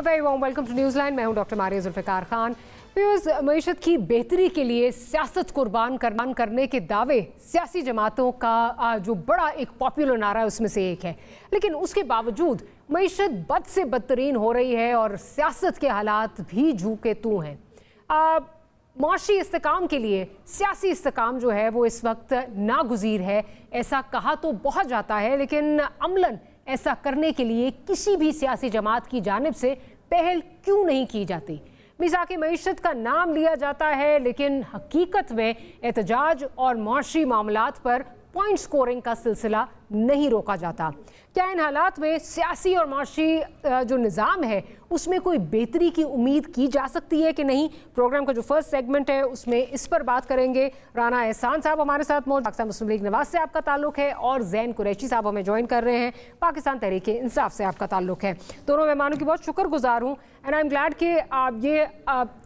Very warm welcome to New Zealand. मैं हूं doctor Maria Zulfiqar Khan. मईशत की बेहतरी के लिए सियासत कुर्बान करने के दावे सियासी जमातों का जो बड़ा एक पॉपुलर नारा है उसमें से एक है, लेकिन उसके बावजूद मईशत बद से बदतरीन हो रही है और सियासत के हालात भी झूके तू हैं। माशी इस्तेकाम के लिए सियासी इस्तेकाम जो है वो इस वक्त नागुज़ीर है। ऐसा कहा तो बहुत जाता है, लेकिन अमलन ऐसा करने के लिए किसी भी सियासी जमात की जानिब से पहल क्यों नहीं की जाती। मिज़ाक़ मईशत का नाम लिया जाता है, लेकिन हकीकत में एहतजाज और माशी मामलात पर पॉइंट स्कोरिंग का सिलसिला नहीं रोका जाता। क्या इन हालात में सियासी और माशी जो निज़ाम है उसमें कोई बेहतरी की उम्मीद की जा सकती है कि नहीं? प्रोग्राम का जो फर्स्ट सेगमेंट है उसमें इस पर बात करेंगे। राना एहसान साहब हमारे साथ मौजूद, पाकिस्तान मुस्लिम लीग नवाज से आपका ताल्लुक है, और जैन कुरैशी साहब हमें ज्वाइन कर रहे हैं, पाकिस्तान तहरीक इंसाफ से आपका ताल्लुक है। दोनों मेहमानों की बहुत शुक्रगुजार हूँ एंड आई एम ग्लैड कि ये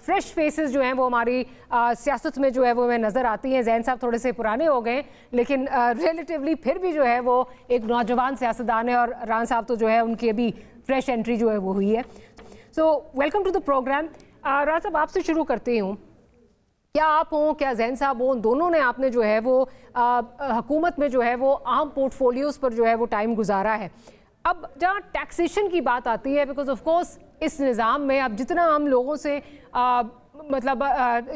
फ्रेश फेसेस जो हैं वो हमारी सियासत में जो है वो हमें नज़र आती हैं। जैन साहब थोड़े से पुराने हो गए, लेकिन रिलेटिवली फिर भी जो है वो एक नौजवान सियासतदान है, और राना साहब तो जो है उनकी अभी फ्रेश एंट्री जो है वो हुई है। So welcome to the program. Rana साहब आपसे शुरू करती हूँ। क्या आप हों, क्या जैन साहब हों, दोनों ने आपने जो है वो हुकूमत में जो है वो अहम पोर्टफोलियोज़ पर जो है वो टाइम गुजारा है। अब जहाँ टैक्सेशन की बात आती है, बिकॉज ऑफ कोर्स इस निज़ाम में अब जितना हम लोगों से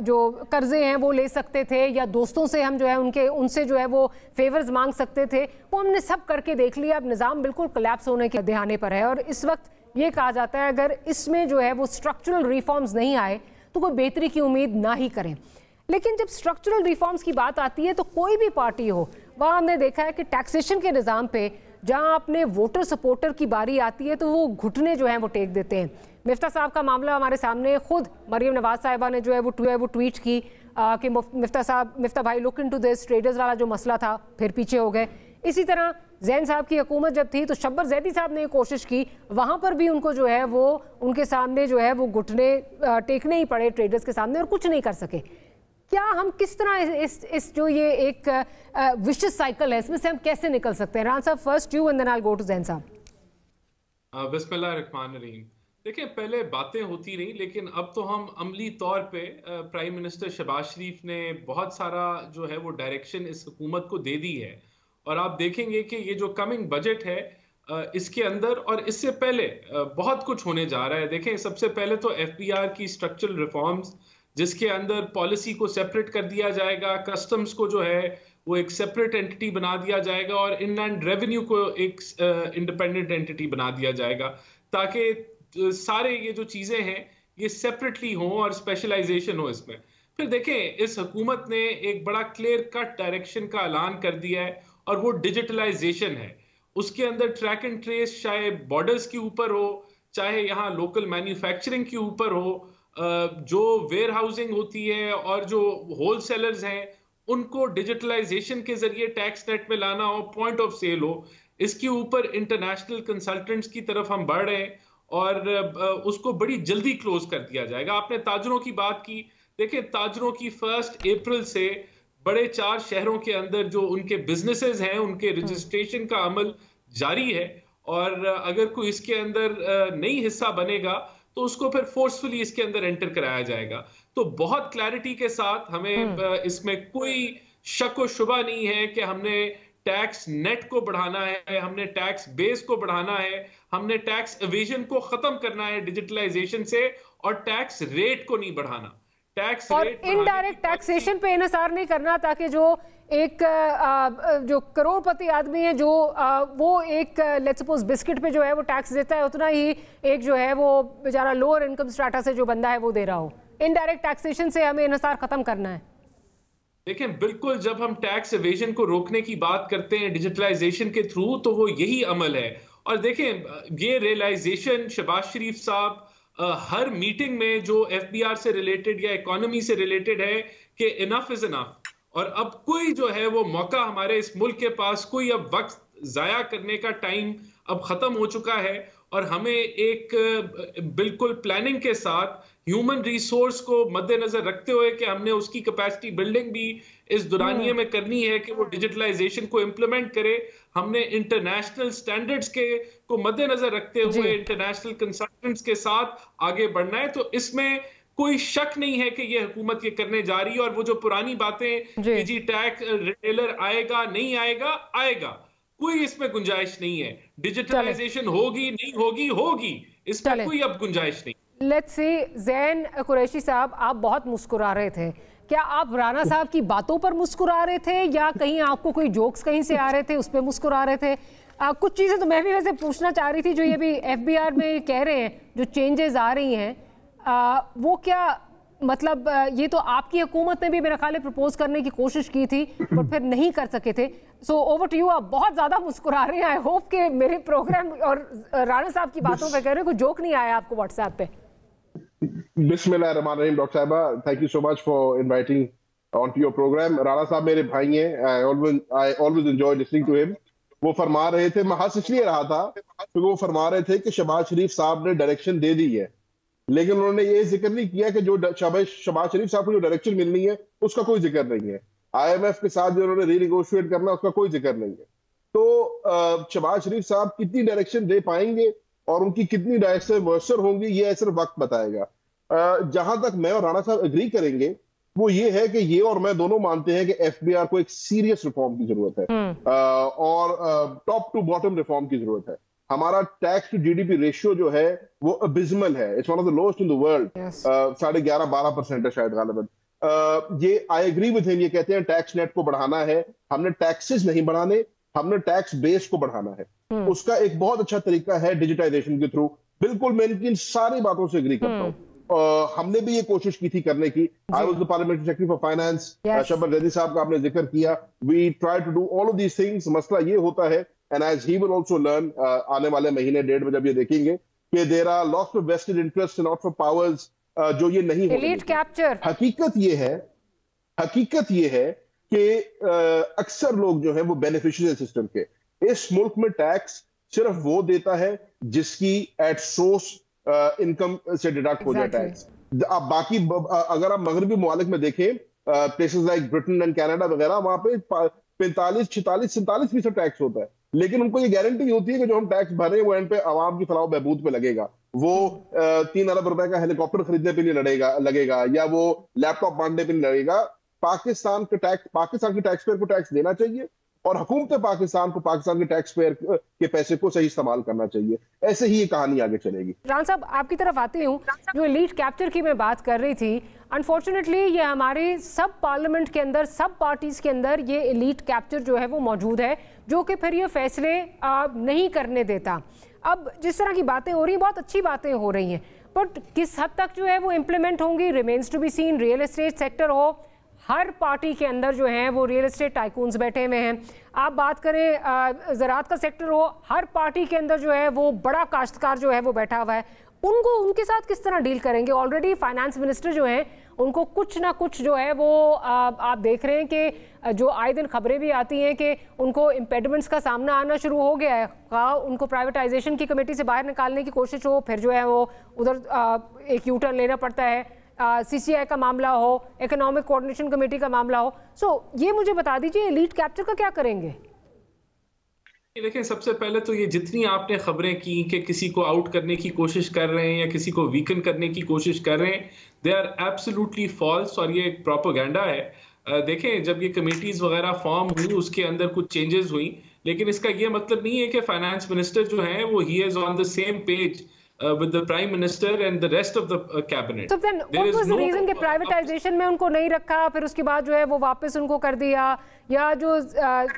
जो कर्जे हैं वो ले सकते थे, या दोस्तों से हम जो है उनसे जो है वो फेवर्स मांग सकते थे, वो हमने सब करके देख लिया। अब निज़ाम बिल्कुल कोलैप्स होने के दहाने पर है, और इस वक्त ये कहा जाता है अगर इसमें जो है वो स्ट्रक्चरल रिफॉर्म्स नहीं आए तो कोई बेहतरी की उम्मीद ना ही करें। लेकिन जब स्ट्रक्चरल रिफॉर्म्स की बात आती है तो कोई भी पार्टी हो, वहाँ हमने देखा है कि टैक्सेशन के निज़ाम पे जहाँ अपने वोटर सपोर्टर की बारी आती है तो वो घुटने जो हैं वो टेक देते हैं। मिफ्ता साहब का मामला हमारे सामने, खुद मरियम नवाज साहिबा ने जो है वो ट्वीट की कि मिफ्ता भाई लुक इनटू दिस, ट्रेडर्स वाला जो मसला था फिर पीछे हो गए। इसी तरह जैन साहब की हुकूमत जब थी तो शब्बर जैदी साहब ने कोशिश की, वहाँ पर भी उनको जो है वो उनके सामने जो है वो घुटने टेकने ही पड़े ट्रेडर्स के सामने, और कुछ नहीं कर सके। क्या हम किस तरह इस जो ये एक विशियस साइकिल है इसमें से हम कैसे निकल सकते हैं? राना साहब first you and then I will go to Jain साहब। बिस्मिल्लाहिर्रहमानिर्रहीम। देखिए, पहले बातें होती रही, लेकिन अब तो हम अमली तौर पे प्राइम मिनिस्टर शहबाज शरीफ ने बहुत सारा जो है वो डायरेक्शन इस हुकूमत को दे दी है, और आप देखेंगे कि ये जो कमिंग बजट है इसके अंदर और इससे पहले बहुत कुछ होने जा रहा है। देखें, सबसे पहले तो एफबीआर की स्ट्रक्चरल रिफॉर्म्स, जिसके अंदर पॉलिसी को सेपरेट कर दिया जाएगा, कस्टम्स को जो है वो एक सेपरेट एंटिटी बना दिया जाएगा, और इनलैंड रेवेन्यू को एक इंडिपेंडेंट एंटिटी बना दिया जाएगा, ताकि सारे ये जो चीजें हैं ये सेपरेटली हों और स्पेशलाइजेशन हो इसमें। फिर देखें, इस हुकूमत ने एक बड़ा क्लियर कट डायरेक्शन का ऐलान कर दिया है, और वो डिजिटलाइजेशन है। उसके अंदर ट्रैक एंड ट्रेस, चाहे बॉर्डर्स के ऊपर हो, चाहे यहाँ लोकल मैन्युफैक्चरिंग के ऊपर हो, जो वेयर हाउसिंग होती है और जो होलसेलर्स हैं उनको डिजिटलाइजेशन के जरिए टैक्स नेट में लाना हो, पॉइंट ऑफ सेल हो, इसके ऊपर इंटरनेशनल कंसल्टेंट्स की तरफ हम बढ़ रहे हैं, और उसको बड़ी जल्दी क्लोज कर दिया जाएगा। आपने ताजरों की बात की, देखिए ताजरों की 1 अप्रैल से बड़े 4 शहरों के अंदर जो उनके बिजनेसेस हैं उनके रजिस्ट्रेशन का अमल जारी है, और अगर कोई इसके अंदर नहीं हिस्सा बनेगा तो उसको फिर फोर्सफुली इसके अंदर एंटर कराया जाएगा। तो बहुत क्लैरिटी के साथ हमें इसमें कोई शक व शुबा नहीं है कि हमने टैक्स नेट को बढ़ाना है, हमने टैक्स बेस को बढ़ाना है, हमने टैक्स एवेजन को खत्म करना है डिजिटलाइजेशन से, और टैक्स रेट को नहीं बढ़ाना। टैक्स और रेट इनडायरेक्ट टैक्सेशन पे इन्हिसार नहीं करना, ताकि जो एक जो करोड़पति आदमी है जो वो एक लेट्स सपोज बिस्किट पे जो है वो टैक्स देता है, उतना ही एक जो है वो बेचारा लोअर इनकम स्ट्राटा से जो बंदा है वो दे रहा हो। इनडायरेक्ट टैक्सेशन से हमें इन्हिसार खत्म करना है। देखें, बिल्कुल जब हम टैक्स एवेजन को रोकने की बात करते हैं डिजिटलाइजेशन के थ्रू, तो वो यही अमल है। और देखें, ये रियलाइजेशन शहबाज शरीफ साहब हर मीटिंग में जो एफबीआर से रिलेटेड या इकोनॉमी से रिलेटेड है कि इनफ इज इनफ, और अब कोई जो है वो मौका हमारे इस मुल्क के पास, कोई अब वक्त जाया करने का टाइम अब खत्म हो चुका है, और हमें एक बिल्कुल प्लानिंग के साथ ह्यूमन रिसोर्स को मद्देनजर रखते हुए कि हमने उसकी कैपेसिटी बिल्डिंग भी इस दुरानिये में करनी है कि वो डिजिटलाइजेशन को इम्प्लीमेंट करे। हमने इंटरनेशनल स्टैंडर्ड्स को मद्देनजर रखते हुए इंटरनेशनल कंसल्टेंट्स के साथ आगे बढ़ना है। तो इसमें कोई शक नहीं है कि ये हुकूमत ये करने जा रही है। और वो जो पुरानी बातें कि जी टैक्स रिटेलर आएगा नहीं आएगा, आएगा, कोई इसमें गुंजाइश नहीं है। डिजिटलाइजेशन होगी नहीं होगी, होगी, इसमें कोई अब गुंजाइश नहीं। लेट्स सी ज़ैन कुरैशी साहब, आप बहुत मुस्कुरा रहे थे, क्या आप राणा साहब की बातों पर मुस्कुरा रहे थे या कहीं आपको कोई जोक्स कहीं से आ रहे थे उस पर मुस्कुरा रहे थे? कुछ चीज़ें तो मैं भी वैसे पूछना चाह रही थी, जो ये भी FBR में कह रहे हैं जो चेंजेस आ रही हैं, वो क्या मतलब ये तो आपकी हुकूमत ने भी मेरा ख्याल है प्रपोज करने की कोशिश की थी पर फिर नहीं कर सके थे। So over to you. आप बहुत ज्यादा मुस्कुरा रहे हैं, आई होप कि मेरे प्रोग्राम और राणा साहब की बातों पे कह रहे हैं कोई जोक नहीं आया आपको व्हाट्सएप पे? बिस्मिल्लाहिर्रहमानिर्रहीम। डॉक्टर साहिबा, thank you so much for inviting on to your program. Rana साहब मेरे भाई हैं, I always enjoy listening to him. वो फरमा रहे थे, मैं हंस इसलिए रहा था क्योंकि वो फरमा रहे थे कि शहबाज शरीफ साहब ने डायरेक्शन दे दी है, लेकिन उन्होंने ये जिक्र नहीं किया कि जो शहबाज शरीफ साहब को जो डायरेक्शन मिलनी है उसका कोई जिक्र नहीं है। IMF के साथ जो उन्होंने रीनेगोशिएट करना उसका कोई जिक्र नहीं है। तो शहबाज शरीफ साहब कितनी डायरेक्शन दे पाएंगे और उनकी कितनी डायरेक्शन मुयस्सर होंगी ये सिर्फ वक्त बताएगा। जहां तक मैं और राणा साहब एग्री करेंगे वो ये है कि ये और मैं दोनों मानते हैं कि FBR को एक सीरियस रिफॉर्म की जरूरत है और टॉप टू बॉटम रिफॉर्म की जरूरत है। हमारा टैक्स टू GDP रेशियो जो है वो अबिस्मल है, it's one of the lowest in the world. 11.5-12% है शायद गालिबन। ये आई एग्री विद हिम, ये कहते हैं टैक्स नेट को बढ़ाना है, हमने टैक्सेस नहीं बढ़ाने, हमने टैक्स बेस को बढ़ाना है। उसका एक बहुत अच्छा तरीका है डिजिटाइजेशन के थ्रू। बिल्कुल मैं इनकी इन सारी बातों से एग्री करता हूँ। हमने भी ये कोशिश की थी करने की। I was the parliamentary secretary for finance, Shahbaz Reddy साहब का आपने जिक्र किया। We try to do all of these things. मसला ये होता है, and as he will also learn आने वाले महीने डेढ़ में जब ये देखेंगे कि there are lots of vested interest and lots of powers जो ये नहीं हो। Elite capture. हकीकत ये है कि अक्सर लोग जो है वो बेनिफिशियरी सिस्टम के, इस मुल्क में टैक्स सिर्फ वो देता है जिसकी एट सोर्स इनकम से डिडक्ट हो जाए टैक्स। अब बाकी अगर आप मगरबी मुमालिक में देखें, places like Britain and Canada वगैरह, वहां पे 45, 46, 47% टैक्स होता है, लेकिन उनको ये गारंटी होती है कि जो हम टैक्स भर रहे हैं वो एंड पे आवाम की फलाह बहबूद पे लगेगा। वो 3 अरब रुपए का हेलीकॉप्टर खरीदने पे नहीं लगेगा या वो लैपटॉप बांटने पे नहीं लगेगा। पाकिस्तान के टैक्स पेयर को टैक्स देना चाहिए और हुकूमत पाकिस्तान को पाकिस्तान के टैक्स पेयर के पैसे को सही इस्तेमाल करना चाहिए। ऐसे ही ये कहानी आगे चलेगी। राणा साहब, आपकी तरफ आती हूँ। जो एलीट कैप्चर की मैं बात कर रही थी, अनफॉर्चुनेटली ये हमारे सब पार्लियामेंट के अंदर, सब पार्टीज के अंदर ये एलीट कैप्चर जो है वो मौजूद है, जो कि फिर ये फैसले नहीं करने देता। अब जिस तरह की बातें हो रही हैं, बहुत अच्छी बातें हो रही हैं, बट किस हद तक जो है वो इम्प्लीमेंट होंगी remains to be seen. Real estate sector हो, हर पार्टी के अंदर जो है वो रियल एस्टेट टाइकून्स बैठे हुए हैं। आप बात करें ज़राअत का सेक्टर हो, हर पार्टी के अंदर जो है वो बड़ा काश्तकार जो है वो बैठा हुआ है। उनके साथ किस तरह डील करेंगे? ऑलरेडी फाइनेंस मिनिस्टर जो हैं उनको कुछ ना कुछ जो है वो आप देख रहे हैं कि जो आए दिन खबरें भी आती हैं कि उनको इम्पेडिमेंट्स का सामना आना शुरू हो गया है। उनको प्राइवेटाइजेशन की कमेटी से बाहर निकालने की कोशिश हो, फिर जो है वो उधर एक यू टर्न लेना पड़ता है। CCI का मामला हो, इकोनॉमिक कोऑर्डिनेशन कमेटी का मामला हो। सो ये मुझे बता दीजिए, एलीट कैप्चर का क्या करेंगे? देखिए, सबसे पहले तो ये जितनी आपने खबरें की कि किसी को आउट करने की कोशिश कर रहे हैं या किसी को वीकन करने की कोशिश कर रहे हैं, दे आर एब्सोल्युटली फॉल्स और ये एक प्रोपेगेंडा है। देखें, जब ये कमेटीज वगैरह फॉर्म हुई उसके अंदर कुछ चेंजेस हुई, लेकिन इसका ये मतलब नहीं है कि फाइनेंस मिनिस्टर जो है वो he is on the same page with the prime minister and the rest of the cabinet. So then what was the reason कि प्राइवेटाइजेशन में उनको नहीं रखा, फिर उसके बाद जो है वो वापस उनको कर दिया, या जो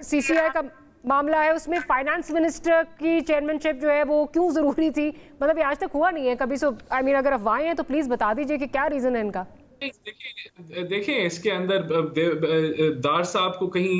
CCI का मामला है उसमें फाइनेंस मिनिस्टर की चेयरमैनशिप जो है वो क्यों जरूरी थी? मतलब ये आज तक हुआ नहीं है कभी। सो आई मीन अगर अफवाहें हैं तो प्लीज बता दीजिए कि क्या रीजन है इनका। देखिए, इसके अंदर दार साहब को कहीं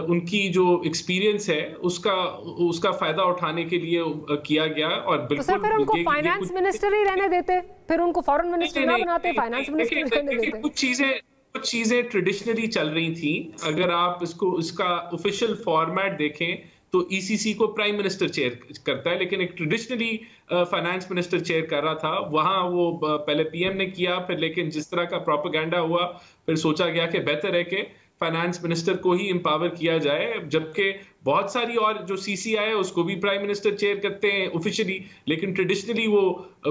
उनकी जो एक्सपीरियंस है उसका फायदा उठाने के लिए किया गया। और बिल्कुल तो फिर उनको फाइनेंस मिनिस्टर ही रहने देते, फिर उनको फॉरेन मिनिस्टर ना बनाते, फाइनेंस मिनिस्टर रहने देते। कुछ चीजें ट्रेडिशनली चल रही थी। अगर आप इसका ऑफिशियल फॉर्मेट देखें तो ईसीसी को प्राइम मिनिस्टर चेयर करता है, लेकिन एक ट्रेडिशनली फाइनेंस मिनिस्टर चेयर कर रहा था, वहां वो पहले पीएम ने किया, फिर लेकिन जिस तरह का प्रोपेगेंडा हुआ फिर सोचा गया कि बेहतर है कि फाइनेंस मिनिस्टर को ही एम्पावर किया जाए, जबकि बहुत सारी और जो सीसीआई है उसको भी प्राइम मिनिस्टर चेयर करते हैं ऑफिशियली, लेकिन ट्रेडिशनली वो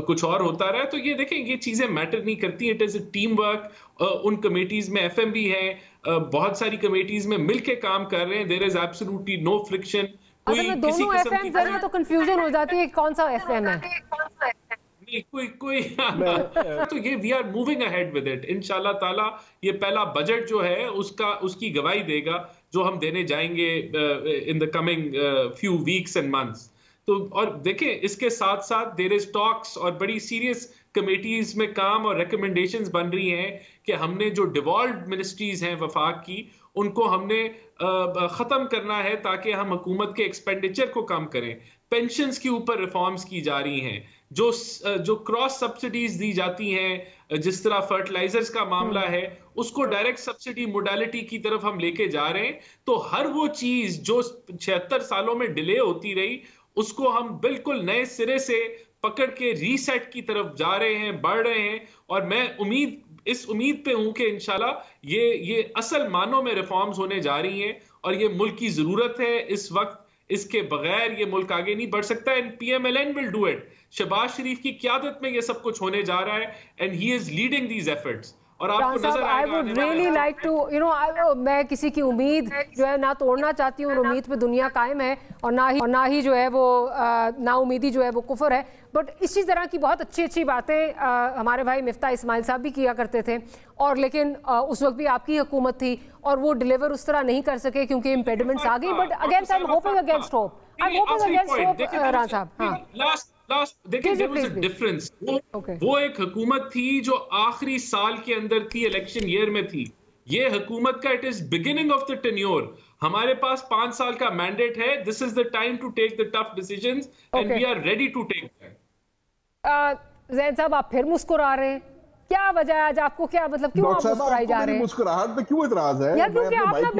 कुछ और होता रहा है। तो ये देखें, ये चीजें मैटर नहीं करती, it is a team work. उन कमेटीज में एफएमबी है, बहुत सारी कमेटीज में मिलके काम कर रहे हैं, there is absolutely no friction. अगर मैं दोनों एफएम है ना तो कंफ्यूजन हो जाती है कौन सा एफएम है। कोई तो ये we are moving ahead with it इंशाल्लाह ताला। ये पहला बजट जो है उसकी गवाही देगा जो हम देने जाएंगे in the coming few weeks and months. तो और देखें, इसके साथ साथ देयर इज टॉक्स और बड़ी सीरियस कमेटीज में काम और रिकमेंडेशंस बन रही हैं कि हमने जो डिवॉल्व मिनिस्ट्रीज हैं वफाक की, उनको हमने खत्म करना है ताकि हम हुकूमत के एक्सपेंडिचर को कम करें। पेंशन्स के ऊपर रिफॉर्म्स की जा रही हैं, जो क्रॉस सब्सिडीज दी जाती हैं, जिस तरह फर्टिलाइजर्स का मामला है, उसको डायरेक्ट सब्सिडी मोडालिटी की तरफ हम लेके जा रहे हैं। तो हर वो चीज जो 76 सालों में डिले होती रही, उसको हम बिल्कुल नए सिरे से पकड़ के रीसेट की तरफ जा रहे हैं, बढ़ रहे हैं। और मैं इस उम्मीद पे हूं कि इंशाल्लाह ये असल मानों में रिफॉर्म्स होने जा रही हैं और ये मुल्क की जरूरत है इस वक्त। इसके बगैर ये मुल्क आगे नहीं बढ़ सकता। And PMLN will do it. Shahbaz Sharif की क़यादत में ये सब कुछ होने जा रहा है and he is leading these efforts. और आपको नजर आएगा, I would really like to, मैं किसी की उम्मीद जो है ना तोड़ना चाहती हूँ, उम्मीद पे दुनिया कायम है, और ना ही जो है वो नाउमीदी जो है वो कुफर है। बट इसी तरह की बहुत अच्छी बातें हमारे भाई मिफ्ता इस्माइल साहब भी किया करते थे, और लेकिन उस वक्त भी आपकी हुकूमत थी और वो डिलीवर उस तरह नहीं कर सके क्योंकि इम्पेडिमेंट्स आ गई। But against I am hoping against hope, Rana साहब। देखिए, there was a difference। वो एक हुकूमत थी जो आखिरी साल के अंदर थी, इलेक्शन ईयर में थी। ये हुकूमत का it is beginning of the tenure. हमारे पास 5 साल का मैंडेट है। This is the time to take the tough decisions and we are ready to take that. Zain साहब, आप फिर मुस्कुरा रहे हैं, क्या वजह है आज आपको? क्या मतलब, क्यों आप मुस्कुराए जा रहे हैं? मुस्कुराहट पे क्यों इतराज है यार? क्योंकि आप ना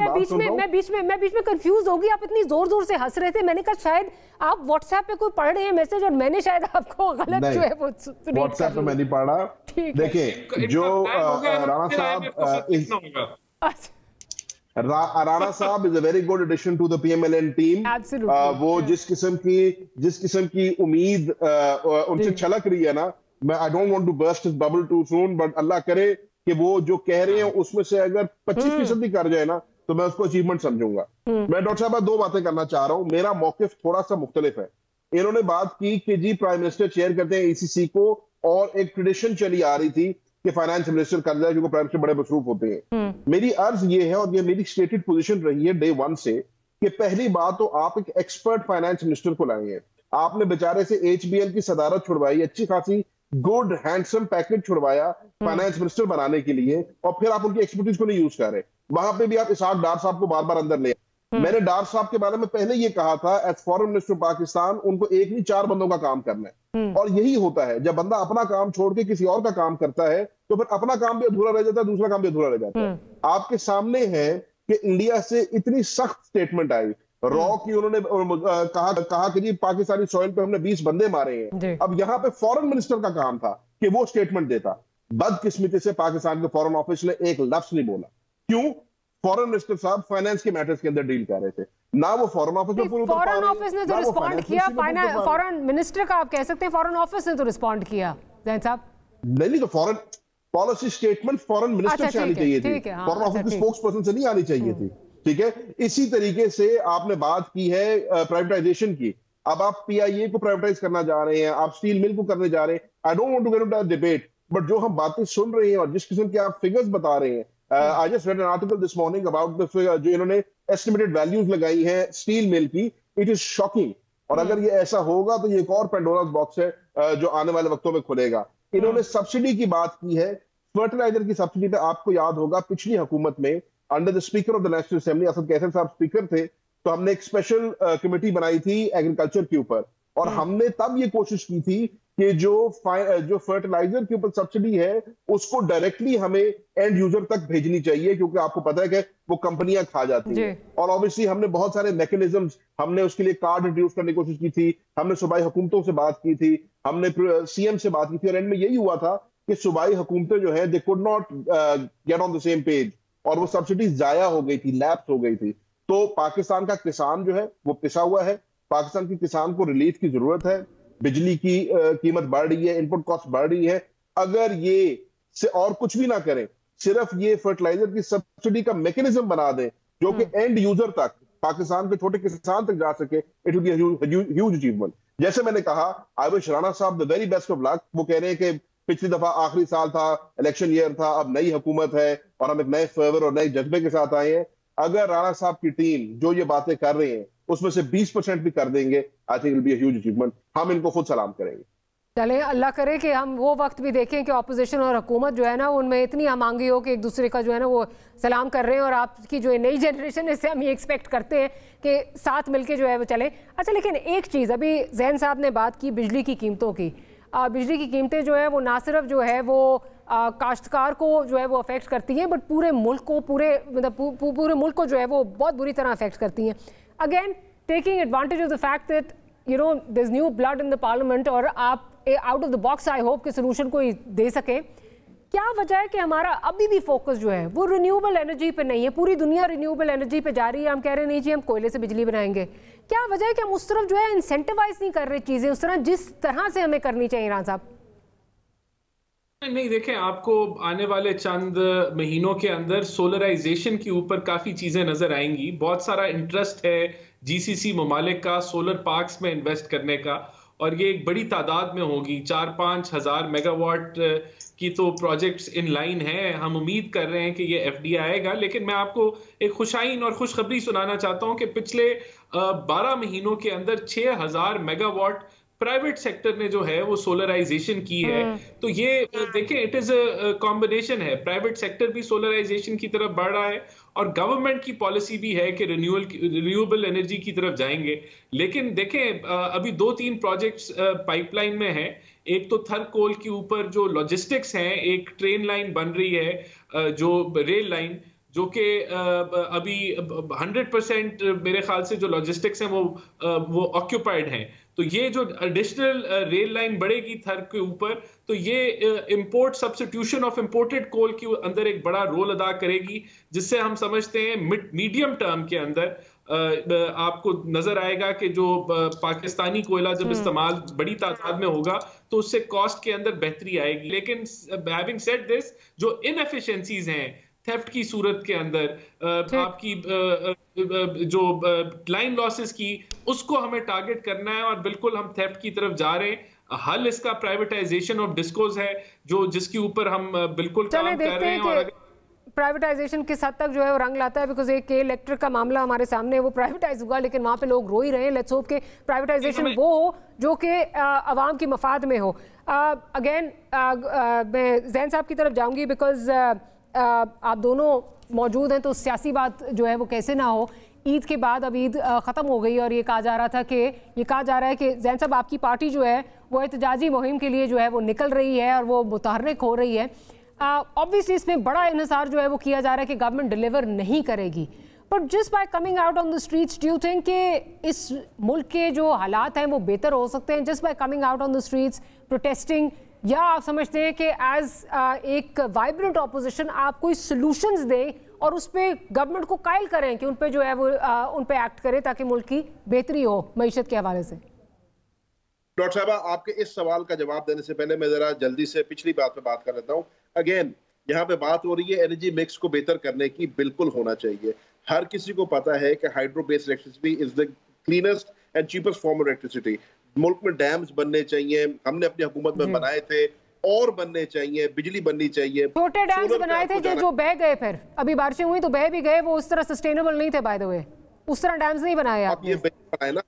मैं बीच में कंफ्यूज हो गई। आप इतनी जोर से हंस रहे थे, मैंने कहा शायद आप व्हाट्सएप पे कोई पढ़ रहे हैं मैसेज और मैंने शायद आपको गलत जो है वो व्हाट्सएप पे मैं नहीं पढ़ा। देखिए, जो राणा साहब is a very good addition to the PMLN team. वो जिस किस्म की उम्मीद उनसे छलक रही है ना, मैं I don't want to burst his bubble too soon, but अल्लाह करे कि वो जो कह रहे हैं उसमें से अगर 25% भी कर जाए ना तो मैं उसको अचीवमेंट समझूंगा। मैं डॉक्टर साहब 2 बातें करना चाह रहा हूं। मेरा मौकिफ थोड़ा सा मुख्तलिफ है। इन्होंने बात की कि जी प्राइम मिनिस्टर चेयर करते हैं ईसीसी को, और एक ट्रेडिशन चली आ रही थी कि फाइनेंस मिनिस्टर कर जाए क्योंकि प्राइम मिनिस्टर बड़े मसरूफ होते हैं। मेरी अर्ज ये है, और ये मेरी स्टेटेड पोजीशन रही है डे 1 से, कि पहली बात तो आप एक एक्सपर्ट फाइनेंस मिनिस्टर को लाए हैं। आपने बेचारे से एचबीएल की सदारत छुड़वाई, अच्छी खासी गुड हैंडसम पैकेज छुड़वाया फाइनेंस मिनिस्टर बनाने के लिए, और फिर आप उनकी एक्सपर्टीज को नहीं यूज कर रहे। वहां पे भी आप इसहाक डार साहब को बार बार अंदर ले। मैंने डार साहब के बारे में पहले ये कहा था, एज फॉरेन मिनिस्टर पाकिस्तान उनको एक नहीं 4 बंदों का काम करना है। और यही होता है, जब बंदा अपना काम छोड़ के किसी और का काम करता है तो फिर अपना काम भी अधूरा रह जाता है, दूसरा काम भी अधूरा रह जाता है। आपके सामने है कि इंडिया से इतनी सख्त स्टेटमेंट आई रॉ की, उन्होंने कहा कि जी पाकिस्तानी सॉइल पे हमने 20 बंदे मारे हैं। अब यहाँ पे फॉरेन मिनिस्टर का काम था कि वो स्टेटमेंट देता। बदकिस्मती से पाकिस्तान के फॉरेन ऑफिस ने एक लफ्ज नहीं बोला। क्यों? फॉरेन मिनिस्टर साहब फाइनेंस के मैटर्स के अंदर डील कर रहे थे ना, वो फॉरेन ऑफिस में फॉरेन ऑफिस ने तो रिस्पॉन्ड किया। फॉरेन मिनिस्टर का आप कह सकते हैं, फॉरेन ऑफिस ने तो रिस्पॉन्ड किया। ज़ैन साहब, नहीं तो foreign policy statement foreign minister से आनी चाहिए थी, फॉरेन ऑफिस के स्पोक्स पर्सन से नहीं आनी चाहिए थी। ठीक है, इसी तरीके से आपने बात की है प्राइवेटाइजेशन की। अब आप पीआईए को प्राइवेटाइज करना जा रहे हैं, आप स्टील मिल को करने जा रहे हैं। I don't want to get into that debate, but जो हम बातें सुन रहे हैं और जिस किस्म के आप फिगर्स बता रहे हैं, I just red an article this morning about the figure जो इन्होंने एस्टिमेटेड वैल्यूज लगाई हैं स्टील मिल की, इट इज शॉकिंग। और अगर ये ऐसा होगा तो ये एक और पेंडोरास बॉक्स है जो आने वाले वक्तों में खुलेगा। इन्होंने सब्सिडी की बात की है, फर्टिलाइजर की सब्सिडी पे आपको याद होगा पिछली हुकूमत में under the speaker of the national assembly Asad Qaiser साहब स्पीकर थे, तो हमने एक स्पेशल कमेटी बनाई थी एग्रीकल्चर के ऊपर, और हमने तब ये कोशिश की थी कि जो फर्टिलाइजर के ऊपर सब्सिडी है उसको डायरेक्टली हमें एंड यूजर तक भेजनी चाहिए, क्योंकि आपको पता है कि वो कंपनियां खा जाती हैं। और ऑब्वियसली हमने बहुत सारे मैकेनिज्म्स, हमने उसके लिए कार्ड इंट्रोड्यूस करने की कोशिश की थी, हमने सूबाई हुकूमतों से बात की थी, हमने सीएम से बात की थी, और एंड में यही हुआ था कि सूबाई हुकूमतें जो है they could not get on the same page, और वो सब्सिडी जाया हो गई थी, लैप्स हो गई थी। तो पाकिस्तान का किसान जो है वो पिसा हुआ है, पाकिस्तान के किसान को रिलीफ की जरूरत है। बिजली की कीमत बढ़ रही है, इनपुट कॉस्ट बढ़ रही है। अगर ये से और कुछ भी ना करें, सिर्फ ये फर्टिलाइजर की सब्सिडी का मैकेनिज्म बना दें जो कि एंड यूजर तक, पाकिस्तान के छोटे किसान तक जा सके, it will be huge achievement. जैसे मैंने कहा, आई विश राणा साहब the very best of luck. वो कह रहे हैं कि पिछली दफा आखिरी साल था, इलेक्शन ईयर था, अब नई हुकूमत है और हम एक नए फेवर और नए जज्बे के साथ आए हैं। अगर राणा साहब की टीम जो ये बातें कर रहे हैं उसमें से 20% भी कर देंगे, I think it will be a huge achievement. हम इनको खुद सलाम करेंगे। चले, अल्लाह करे कि हम वो वक्त भी देखें कि ऑपोजिशन और हुकूमत जो है ना उनमें इतनी हमांगी हो कि एक दूसरे का जो है ना वो सलाम कर रहे हैं, और आपकी जो नई जनरेशन है इससे हम ये एक्सपेक्ट करते हैं कि साथ मिलके जो है वो चले। अच्छा, लेकिन एक चीज़, अभी जैन साहब ने बात की बिजली की कीमतों की। बिजली की कीमतें जो है वो ना सिर्फ जो है वो काश्तकार को जो है वो अफेक्ट करती हैं, बट पूरे मुल्क को, पूरे मुल्क को जो है वो बहुत बुरी तरह अफेक्ट करती हैं। Again taking advantage of the fact that you know there is new blood in the parliament, और आप out of the box I hope के सोल्यूशन को दे सके। क्या वजह है कि हमारा अभी भी फोकस जो है वो रिन्यूएबल एनर्जी पे नहीं है? पूरी दुनिया रिन्यूएबल एनर्जी पे जा रही है, हम कह रहे हैं नहीं जी हम कोयले से बिजली बनाएंगे। क्या वजह है कि हम उस तरफ जो है इंसेंटिवाइज नहीं कर रहे चीजें उस तरह जिस तरह से हमें करनी चाहिए? ईरान साहब नहीं, देखें, आपको आने वाले चंद महीनों के अंदर सोलराइजेशन के ऊपर काफी चीजें नजर आएंगी। बहुत सारा इंटरेस्ट है जीसीसी ममालिक का सोलर पार्क्स में इन्वेस्ट करने का, और ये एक बड़ी तादाद में होगी। 4-5 हज़ार मेगावाट की तो प्रोजेक्ट्स इन लाइन है। हम उम्मीद कर रहे हैं कि ये एफडीआई आएगा। लेकिन मैं आपको एक खुशाइन और खुशखबरी सुनाना चाहता हूं कि पिछले 12 महीनों के अंदर 6,000 मेगावाट प्राइवेट सेक्टर ने जो है वो सोलराइजेशन की है। तो ये देखें, इट इज अ कॉम्बिनेशन है, प्राइवेट सेक्टर भी सोलराइजेशन की तरफ बढ़ रहा है और गवर्नमेंट की पॉलिसी भी है कि रिन्यूएबल एनर्जी की तरफ जाएंगे। लेकिन देखें, अभी 2-3 प्रोजेक्ट्स पाइपलाइन में है। एक तो थर कोल के ऊपर जो लॉजिस्टिक्स हैं, एक ट्रेन लाइन बन रही है, जो रेल लाइन, जो कि अभी 100% मेरे ख्याल से जो लॉजिस्टिक्स हैं वो ऑक्यूपाइड हैं। तो ये जो एडिशनल रेल लाइन बढ़ेगी थर के ऊपर, तो ये इंपोर्ट सब्स्टिट्यूशन ऑफ इंपोर्टेड कोल के अंदर एक बड़ा रोल अदा करेगी, जिससे हम समझते हैं मीडियम टर्म के अंदर आपको नजर आएगा कि जो पाकिस्तानी कोयला जब इस्तेमाल बड़ी तादाद में होगा तो उससे कॉस्ट के अंदर बेहतरी आएगी। लेकिन हैविंग सेड दिस, जो इनएफिशिएंसीज हैं थेफ्ट की सूरत के अंदर, आपकी जो लाइन लॉसेस की, उसको हमें टारगेट करना है, और बिल्कुल हम थेफ्ट की तरफ जा रहे हैं। हल इसका प्राइवेटाइजेशन ऑफ डिस्कोज है, जिसके ऊपर हम बिल्कुल काम कर रहे हैं। और प्राइवेटाइजेशन किस हद तक जो है वो रंग लाता है, बिकॉज एक इलेक्ट्रिक का मामला हमारे सामने, वो प्राइवेटाइज हुआ लेकिन वहाँ पे लोग रो ही रहे हैं। लेट्स होप के प्राइवेटाइजेशन वो हो जो कि आवाम की मफाद में हो। अगेन मैं जैन साहब की तरफ जाऊँगी, बिकॉज आप दोनों मौजूद हैं, तो सियासी बात जो है वो कैसे ना हो। ईद के बाद अब ईद ख़त्म हो गई और ये कहा जा रहा है कि जैन साहब आपकी पार्टी जो है वो एहतजाजी मुहिम के लिए जो है वो निकल रही है और वो मुतहर्रिक हो रही है। ऑब्वियसली इसमें बड़ा इन्हिसार जो है वो किया जा रहा है कि गवर्नमेंट डिलीवर नहीं करेगी, but just by coming out on the streets do you think कि इस मुल्क के जो हालात हैं वो बेहतर हो सकते हैं just by coming out on the streets protesting, या आप समझते हैं कि एज एक वाइब्रेंट ऑपोजिशन आप कोई सॉल्यूशंस दें और उस पर गवर्नमेंट को कायल करें कि उन पे जो है वो उन पे एक्ट करे ताकि मुल्क की बेहतरी हो मईशत के हवाले से? डॉक्टर साहबा, आपके इस सवाल का जवाब देने से पहले मैं जरा जल्दी से पिछली बात पे बात कर लेता हूँ। अगेन यहाँ पे बात हो रही है एनर्जी मिक्स को बेहतर करने की, बिल्कुल होना चाहिए। हर किसी को पता है कि hydro based electricity is the cleanest and cheapest form of electricity. मुल्क में डैम्स बनने चाहिए, हमने अपनी हुकूमत में बनाए थे, और बनने चाहिए, बिजली बननी चाहिए। छोटे डैम्स बनाए थे जो बह गए, फिर अभी बारिशें हुई तो बह भी गए, वो उस तरह सस्टेनेबल नहीं थे। बाय द वे उस तरह डैम्स नहीं बनाए आपने। ये बनाए ना,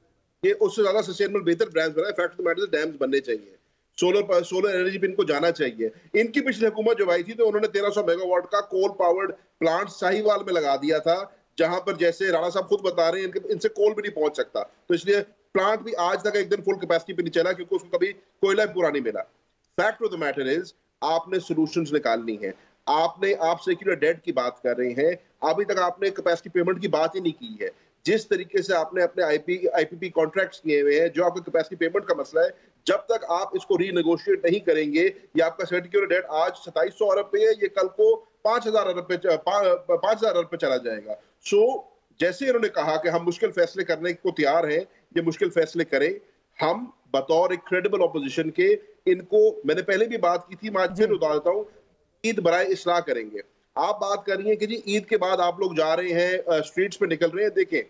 ये उससे ज्यादा सस्टेनेबल बेहतर डैम्स बनाए। Fact of the matter dams बनने चाहिए, सोलर एनर्जी पे इनको जाना चाहिए। इनकी पिछली हुकूमत जब आई थी तो उन्होंने 1300 मेगावाट का कोल पावर्ड प्लांट साहिवाल में लगा दिया था, जहां पर जैसे राणा साहब खुद बता रहे हैं इनसे कोल भी नहीं पहुंच सकता, तो इसलिए प्लांट भी आज तक एक दिन फुल कैपेसिटी पे नहीं चला क्योंकि उसको कभी कोयला पूरा नहीं मिला। Fact of the matter is आपने सॉल्यूशंस निकालनी है। आप सेक्युलर डेट की बात कर रहे हैं, अभी तक आपने कैपेसिटी पेमेंट की बात ही नहीं की है। जिस तरीके से आपने अपने आईपीपी कॉन्ट्रैक्ट्स किए हुए हैं, जो आपका कैपेसिटी पेमेंट का मसला है, जब तक आप इसको रीनेगोशिएट नहीं करेंगे, या आपका सेक्युलर डेट आज 2700 अरब पे है, ये कल को 5000 अरब पे चला जाएगा। सो जैसे इन्होंने कहा कि हम मुश्किल फैसले करने को तैयार हैं, ये मुश्किल फैसले करें। हम बतौर एक क्रेडिबल ऑपोजिशन के इनको, मैंने पहले भी बात की थी, मैं आज फिर बता देता हूँ, ईद बराए इस्लाह करेंगे। आप बात कर रही हैं कि जी ईद के बाद आप लोग जा रहे हैं, स्ट्रीट्स पे निकल रहे हैं। देखें,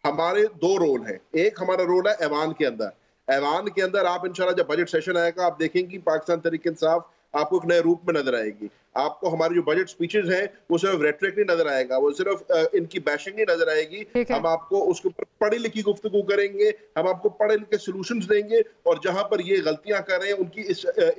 हमारे दो रोल हैं। एक हमारा रोल है ऐवान के अंदर। ऐवान के अंदर आप इंशाल्लाह जब बजट सेशन आएगा, आप देखेंगे पाकिस्तान तहरीक इंसाफ आपको एक नए रूप में नजर आएगी। आपको हमारी जो बजट स्पीचेस हैं वो सिर्फ रेटरिक नहीं नजर आएगा, वो सिर्फ इनकी बैशिंग नहीं नजर आएगी। हम आपको उसके ऊपर पढ़ी लिखी गुफ्तगू करेंगे, हम आपको पढ़े लिखे सोल्यूशंस देंगे, और जहां पर ये गलतियां कर रहे हैं उनकी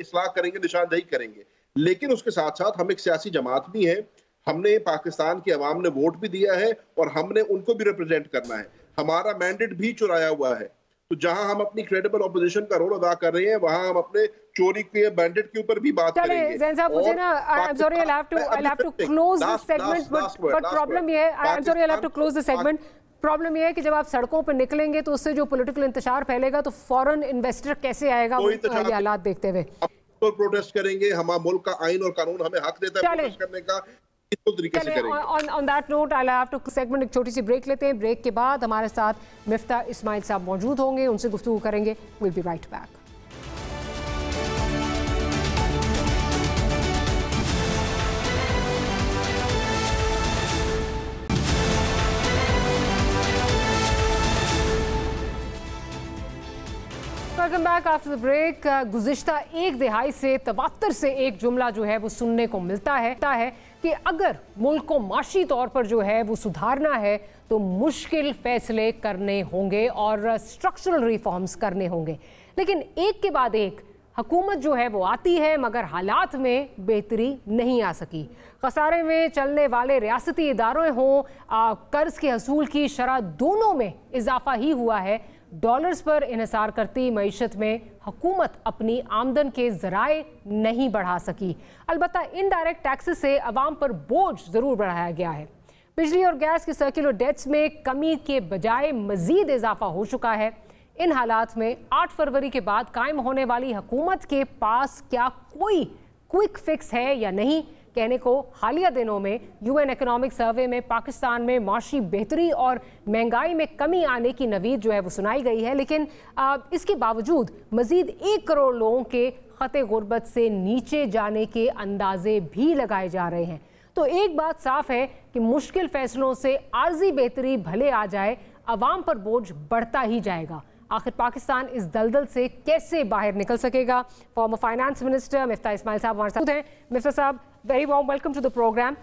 इस्लाह करेंगे, निशानदेही करेंगे। लेकिन उसके साथ साथ हम एक सियासी जमात भी हैं। हमने पाकिस्तान की अवाम ने वोट भी दिया है और हमने उनको भी रिप्रेजेंट करना है। हमारा मैंडेट भी चुराया हुआ है। तो जहां हम अपनी क्रेडिबल ऑपोजिशन का रोल अदा कर रहे हैं, वहां हम अपने चोरी के मैंडेट के ऊपर भी बात करेंगे। ज़ैन साहब, मुझे ना, I'm sorry, I'll have to close this segment, but problem ये है, I'm sorry, I'll have to close this segment. Problem यह है कि जब आप सड़कों पर निकलेंगे तो उससे जो पॉलिटिकल इंतशार फैलेगा, तो फॉरेन इन्वेस्टर कैसे आएगा ये हालात देखते हुए। तो प्रोटेस्ट करेंगे, हमारा मुल्क का आइन और कानून हमें हक देता है प्रोटेस्ट करने का। On that note I have to segment, एक छोटी सी ब्रेक लेते हैं। ब्रेक के बाद हमारे साथ मिफ्ता इस्माइल साहब मौजूद होंगे, उनसे गुफ्तगू करेंगे। Will be right back. Welcome back after the break. गुज़िश्ता एक दिहाई से तवात्तर से एक जुमला जो है वो सुनने को मिलता है कि अगर मुल्क को माशी तौर पर जो है वो सुधारना है तो मुश्किल फैसले करने होंगे और स्ट्रक्चरल रिफॉर्म्स करने होंगे। लेकिन एक के बाद एक हुकूमत जो है वो आती है, मगर हालात में बेहतरी नहीं आ सकी। खसारे में चलने वाले रियासती इदारों हों, कर्ज के हसूल की शरह, दोनों में इजाफा ही हुआ है। डॉलर्स पर इन्हिसार करती मईशत में हुकूमत अपनी आमदन के ज़राए नहीं बढ़ा सकी। अलबत्ता इनडायरेक्ट टैक्सेस से अवाम पर बोझ ज़रूर बढ़ाया गया है। बिजली और गैस की सर्कुलर डेट्स में कमी के बजाय मज़ीद इजाफा हो चुका है। इन हालात में 8 फरवरी के बाद कायम होने वाली हुकूमत के पास क्या कोई क्विक फिक्स है या नहीं, कहने को हालिया दिनों में यूएन इकोनॉमिक सर्वे में पाकिस्तान में माशी बेहतरी और महंगाई में कमी आने की नवीद जो है वो सुनाई गई है। लेकिन इसके बावजूद मजीद 1 करोड़ लोगों के खते गुर्बत से नीचे जाने के अंदाजे भी लगाए जा रहे हैं। तो एक बात साफ है कि मुश्किल फैसलों से आर्जी बेहतरी भले आ जाए, अवाम पर बोझ बढ़ता ही जाएगा। आखिर पाकिस्तान इस दलदल से कैसे बाहर निकल सकेगा? Former finance minister Miftah Ismail साहब हमारे साथ हैं। मिफ्ता साहब, very warm welcome to the program.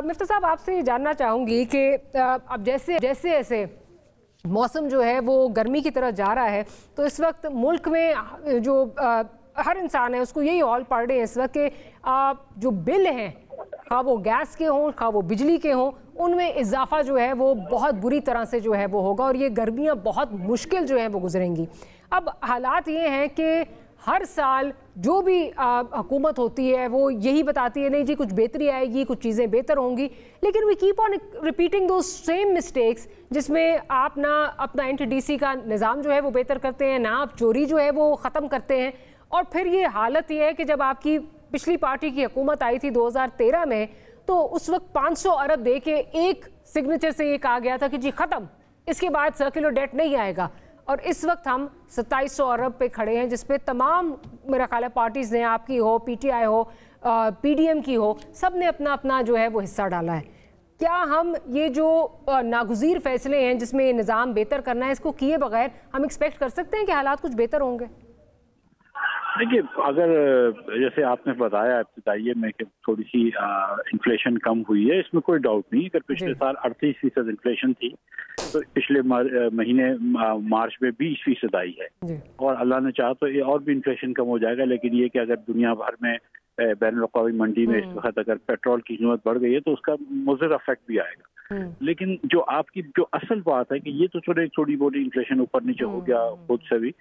Miftah साहब, आपसे ये जानना चाहूँगी कि अब जैसे जैसे मौसम जो है वो गर्मी की तरफ जा रहा है, तो इस वक्त मुल्क में जो हर इंसान है उसको यही हॉल पड़ रहे हैं इस वक्त के जो बिल हैं, खा वो गैस के हों खा वो बिजली के हों, उनमें इजाफा जो है वो बहुत बुरी तरह से जो है वो होगा और ये गर्मियाँ बहुत मुश्किल जो हैं वो गुजरेंगी। अब हालात ये हैं कि हर साल जो भी हुकूमत होती है वो यही बताती है नहीं जी कुछ बेहतरी आएगी, कुछ चीज़ें बेहतर होंगी, लेकिन वी कीप ऑन रिपीटिंग दो सेम मिस्टेक्स, जिसमें आप ना अपना NTDC का निज़ाम जो है वो बेहतर करते हैं, ना आप चोरी जो है वो ख़त्म करते हैं। और फिर ये हालत ये है कि जब आपकी पिछली पार्टी की हुकूमत आई थी 2013 में, तो उस वक्त 500 अरब दे के एक सिग्नेचर से ये कहा गया था कि जी ख़त्म, इसके बाद सर्कुलर डेट नहीं आएगा। और इस वक्त हम 2700 अरब पे खड़े हैं, जिस पे तमाम मेरा ख्याल है पार्टीज़ ने, आपकी हो, PTI हो, PDM की हो, सब ने अपना अपना जो है वो हिस्सा डाला है। क्या हम ये जो नागुज़ीर फैसले हैं जिसमें ये निज़ाम बेहतर करना है, इसको किए बगैर हम एक्सपेक्ट कर सकते हैं कि हालात कुछ बेहतर होंगे? देखिए, अगर जैसे आपने बताया इब्तिदाइये में कि थोड़ी सी इन्फ्लेशन कम हुई है, इसमें कोई डाउट नहीं। अगर पिछले साल 38% इन्फ्लेशन थी तो पिछले महीने मार्च में 20% आई है, और अल्लाह ने चाहा तो ये और भी इन्फ्लेशन कम हो जाएगा। लेकिन ये कि अगर दुनिया भर में बैनुल-अक़वामी मंडी में इस वक्त अगर पेट्रोल की कीमत बढ़ गई है तो उसका मुज़र इफेक्ट भी आएगा। लेकिन जो आपकी जो असल बात है कि ये तो थोड़ी मोटी इन्फ्लेशन ऊपर नीचे हो गया खुद से भी,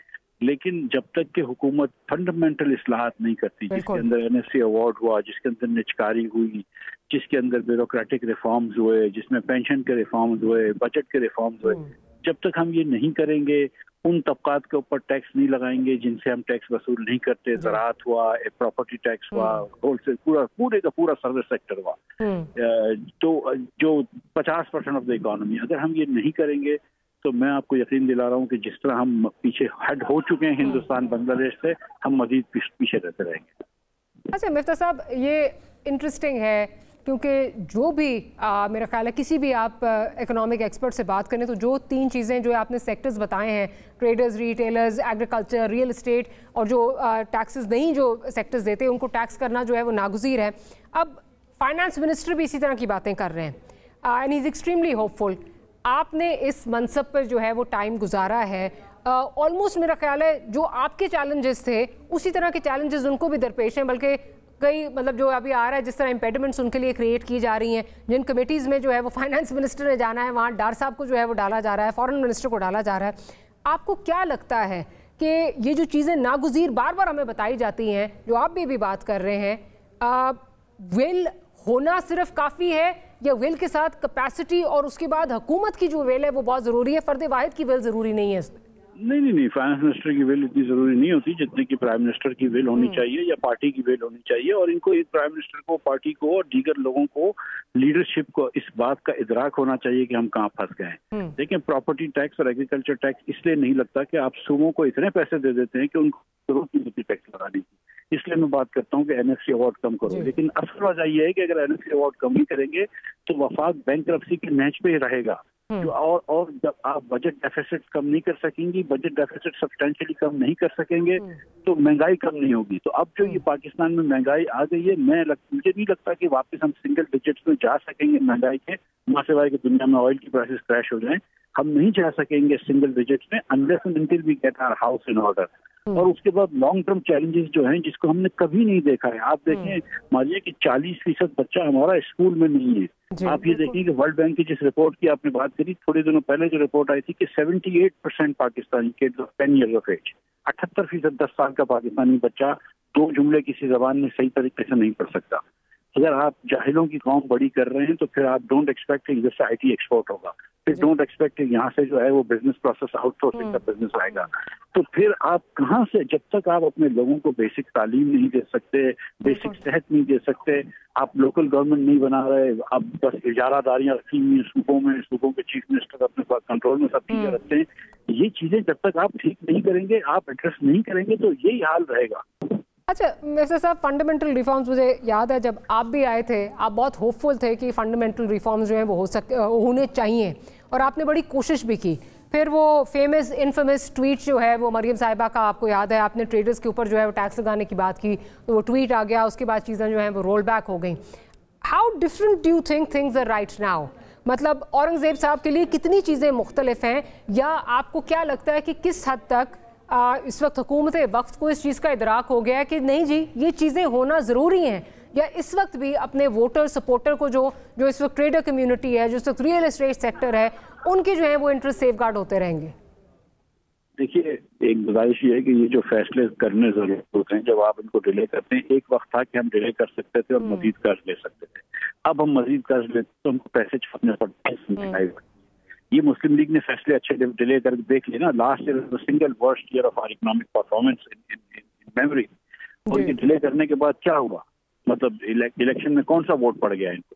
लेकिन जब तक कि हुकूमत फंडामेंटल इस्लाहात नहीं करती, जिसके अंदर NFC अवार्ड हुआ, जिसके अंदर निचकारी हुई, जिसके अंदर ब्यूरोक्रेटिक रिफॉर्म्स हुए, जिसमें पेंशन के रिफॉर्म्स हुए, बजट के रिफॉर्म्स हुए, जब तक हम ये नहीं करेंगे, उन तबकात के ऊपर टैक्स नहीं लगाएंगे जिनसे हम टैक्स वसूल नहीं करते, ज़राअत हुआ, प्रॉपर्टी टैक्स हुआ, होलसेल पूरे का पूरा सर्विस सेक्टर हुआ, तो जो 50% ऑफ द इकोनॉमी, अगर हम ये नहीं करेंगे तो मैं आपको यकीन दिला रहा हूँ कि जिस तरह हम पीछे हेड हो चुके हैं हिंदुस्तान बांग्लादेश से, हम मजीद पीछे रहते रहेंगे। अच्छा मिफ्ता साहब, ये इंटरेस्टिंग है क्योंकि जो भी मेरा ख्याल है किसी भी आप इकोनॉमिक एक्सपर्ट से बात करें तो जो 3 चीज़ें जो आपने सेक्टर्स बताए हैं, traders, retailers, agriculture, real estate, और जो टैक्सेस नहीं जो सेक्टर्स देते उनको टैक्स करना जो है वो नागुज़ीर है। अब फाइनेंस मिनिस्टर भी इसी तरह की बातें कर रहे हैं and he is extremely hopeful. आपने इस मनसब पर जो है वो टाइम गुजारा है, ऑलमोस्ट मेरा ख्याल है जो आपके चैलेंजेस थे उसी तरह के चैलेंजेस उनको भी दरपेश हैं, बल्कि कई मतलब जो अभी आ रहा है जिस तरह इंपेडिमेंट्स उनके लिए क्रिएट की जा रही हैं, जिन कमेटीज़ में जो है वो फाइनेंस मिनिस्टर ने जाना है वहाँ डार साहब को जो है वो डाला जा रहा है, फॉरेन मिनिस्टर को डाला जा रहा है। आपको क्या लगता है कि ये जो चीज़ें नागुज़ीर बार बार हमें बताई जाती हैं, जो आप भी बात कर रहे हैं, विल होना सिर्फ काफ़ी है या विल के साथ कैपेसिटी और उसके बाद हुकूमत की जो विल है वो बहुत ज़रूरी है? फ़र्द वाहिद की विल ज़रूरी नहीं है इसमें? नहीं, फाइनेंस मिनिस्टर की विल इतनी जरूरी नहीं होती जितनी कि प्राइम मिनिस्टर की विल होनी चाहिए या पार्टी की विल होनी चाहिए, और इनको एक प्राइम मिनिस्टर को, पार्टी को और दीगर लोगों को, लीडरशिप को इस बात का इदराक होना चाहिए कि हम कहाँ फंस गए हैं। देखिए, प्रॉपर्टी टैक्स और एग्रीकल्चर टैक्स इसलिए नहीं लगता कि आप सूबों को इतने पैसे दे देते हैं कि उनको जरूरत नहीं होती टैक्स लगाने की, इसलिए मैं बात करता हूँ कि NFC अवार्ड कम करो। लेकिन असल वजह यह है कि अगर NFC अवार्ड कम ही करेंगे तो वफाक बैंकरप्सी के नहज पे ही रहेगा। जो और जब आप बजट डेफिसिट कम नहीं कर सकेंगी, बजट डेफिसिट सब्सटेंशियली कम नहीं कर सकेंगे तो महंगाई कम नहीं होगी। तो अब जो ये पाकिस्तान में महंगाई आ गई है, मुझे नहीं लगता कि वापस हम सिंगल डिजिट्स में जा सकेंगे महंगाई के, मासिवाई की दुनिया में ऑयल की प्राइसेस क्रैश हो जाएं, हम नहीं जा सकेंगे सिंगल डिजिट्स में unless and until we get our house in order. और उसके बाद लॉन्ग टर्म चैलेंजेस जो हैं जिसको हमने कभी नहीं देखा है, आप देखें मानिए कि 40% बच्चा हमारा स्कूल में नहीं है। आप ये देखिए कि वर्ल्ड बैंक की जिस रिपोर्ट की आपने बात करी थोड़े दिनों पहले, जो रिपोर्ट आई थी कि 78% Pakistani kids of 10 years of age, 78% 10 साल का पाकिस्तानी बच्चा 2 जुमले किसी जबान में सही तरीके से नहीं पढ़ सकता। अगर आप जाहिलों की कौम बड़ी कर रहे हैं तो फिर आप डोंट एक्सपेक्ट कि जैसे IT एक्सपोर्ट होगा, फिर डोंट एक्सपेक्ट कि यहाँ से जो है वो बिजनेस प्रोसेस आउटसोर्सिंग का बिजनेस आएगा। तो फिर आप कहाँ से, जब तक आप अपने लोगों को बेसिक तालीम नहीं दे सकते, बेसिक सेहत नहीं दे सकते, आप लोकल गवर्नमेंट नहीं बना रहे, आप बस इजारादारियां रखी हुई हैं सूबों के चीफ मिनिस्टर अपने पास कंट्रोल में सब चीजें रखते हैं, ये चीजें जब तक आप ठीक नहीं करेंगे, आप एड्रेस नहीं करेंगे तो यही हाल रहेगा। अच्छा मिस्टर साहब, फंडामेंटल रिफॉर्म्स, मुझे याद है जब आप भी आए थे आप बहुत होपफुल थे कि फंडामेंटल रिफॉर्म्स जो हैं वो होने चाहिए और आपने बड़ी कोशिश भी की। फिर वो फेमस इनफेमस ट्वीट जो है वो मरियम साहिबा का, आपको याद है, आपने ट्रेडर्स के ऊपर जो है वो टैक्स लगाने की बात की तो वो ट्वीट आ गया, उसके बाद चीज़ें जो हैं वो रोल बैक हो गई। How different do you think things are right now? मतलब औरंगजेब साहब के लिए कितनी चीज़ें मुख्तलिफ हैं, या आपको क्या लगता है कि किस हद तक इस वक्त हुकूमत वक्त को इस चीज़ का इदराक हो गया है कि नहीं जी ये चीज़ें होना ज़रूरी हैं, या इस वक्त भी अपने वोटर सपोर्टर को जो इस वक्त ट्रेडर कम्युनिटी है, जो इस वक्त रियल एस्टेट सेक्टर है, उनके जो है वो इंटरेस्ट सेफगार्ड होते रहेंगे? देखिए, एक गुजारिश ये है कि ये जो फैसले करने जरूर होते हैं, जब आप इनको डिले करते हैं, एक वक्त था कि हम डिले कर सकते थे और मजीद कर्ज ले सकते थे, अब हम मजीद कर्ज लेते तो हमको पैसे छापने पड़ते हैं। ये मुस्लिम लीग ने फैसले अच्छे डिले करके देख लिया ना, last year single worst year of our economic performance in memory, और ये डिले करने के बाद क्या हुआ, मतलब इलेक्शन में कौन सा वोट पड़ गया इनको।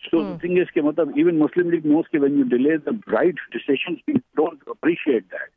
So the thing is कि मतलब even Muslim League knows कि when you delay the right decisions, you don't appreciate that.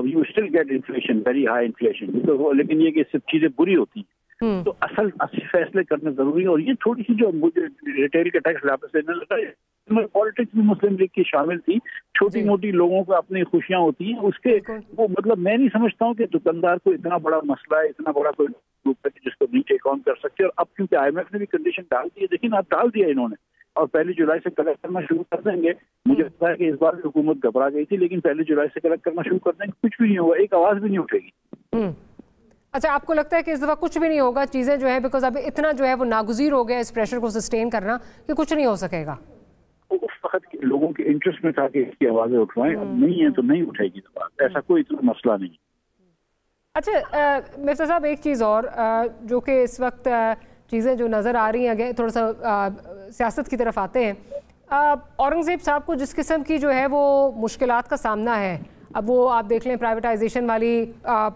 You still get inflation, very high inflation. तो लेकिन ये कि सब चीजें बुरी होती हैं, तो असल फैसले करने जरूरी है। और ये थोड़ी सी जो मुझे रिटेल के टैक्स वापस लेने लगा है, पॉलिटिक्स में मुस्लिम लीग की शामिल थी, छोटी मोटी लोगों को अपनी खुशियां होती हैं उसके, वो मतलब मैं नहीं समझता हूँ कि दुकानदार को इतना बड़ा मसला है, इतना बड़ा कोई जिसको नहीं टेक ऑन कर सकते। और अब क्योंकि IMF ने भी कंडीशन डाल दी है, लेकिन अब डाल दिया इन्होंने, और 1 जुलाई से कलेक्ट करना शुरू कर देंगे। मुझे लगता है कि इस बार हुकूमत घबरा गई थी, लेकिन 1 जुलाई से कलेक्ट करना शुरू कर देंगे, कुछ भी नहीं होगा, एक आवाज भी नहीं उठेगी। अच्छा, आपको लगता है कि इस दफा कुछ भी नहीं होगा, चीजें जो है बिकॉज अब इतना जो है वो नागुज़ीर हो गया इस प्रेशर को सस्टेन करना कि कुछ नहीं हो सकेगा? वक्त लोगों के इंटरेस्ट में था कि इसकी आवाजें उठवाएं, अब नहीं है तो नहीं उठाएगी आवाज, ऐसा कोई इतना मसला नहीं। अच्छा मिर्जा साहब, एक चीज़ और जो कि इस वक्त चीज़ें जो नज़र आ रही हैं, थोड़ा सा सियासत की तरफ आते हैं। औरंगज़ेब साहब को जिस किस्म की जो है वो मुश्किलात का सामना है, अब वो आप देख लें प्राइवेटाइजेशन वाली